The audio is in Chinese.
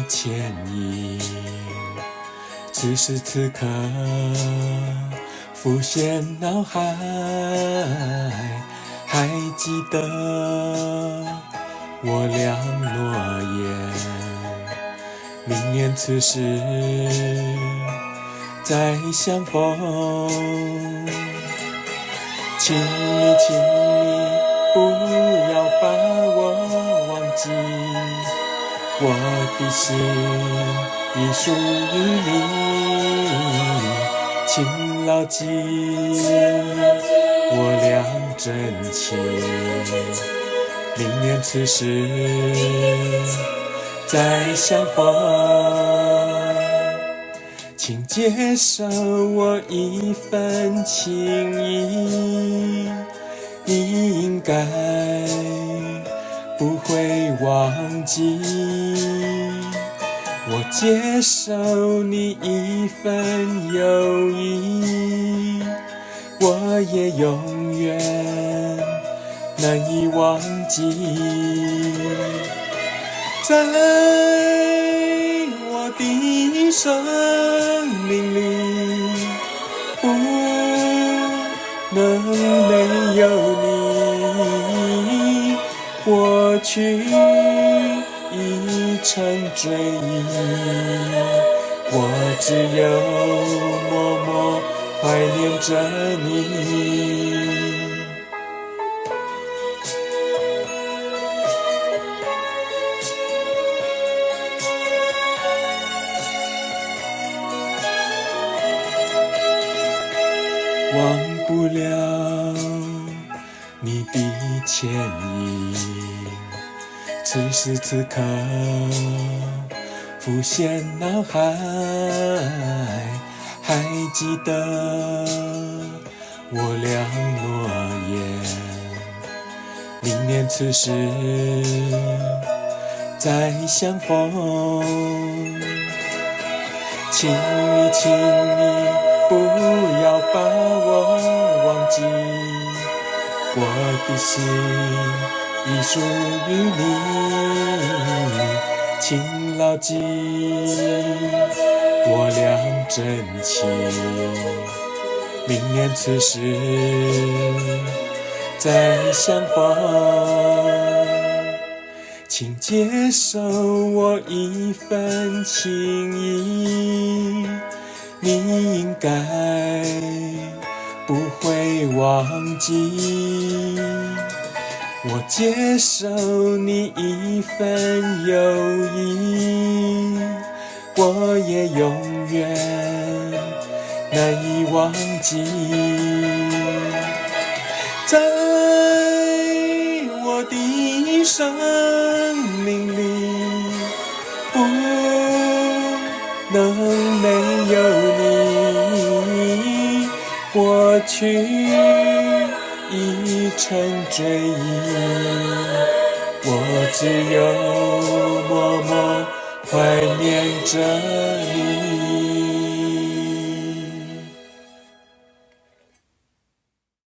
牵引，此时此刻浮现脑海，还记得我俩诺言，明年此时再相逢。请你不要把我忘记，我的心已属于你，请牢记我俩真情，明年此时再相逢。请接受我一份情意，应该不会忘记。我接受你一份友谊，我也永远难以忘记。在我的生命里，不能没有你，过去已成追忆，我只有默默怀念着你。忘不了你的牵引，此时此刻浮现脑海，还记得我俩诺言，明年此时再相逢。请你不要把我忘记，我的心已属于你，请牢记我俩真情，明年此时再相逢。请接受我一份情意，你应该不会忘记。我接受你一份友谊，我也永远难以忘记。在我的生命里，不能没有你，过去已成追忆，我只有默默怀念着你。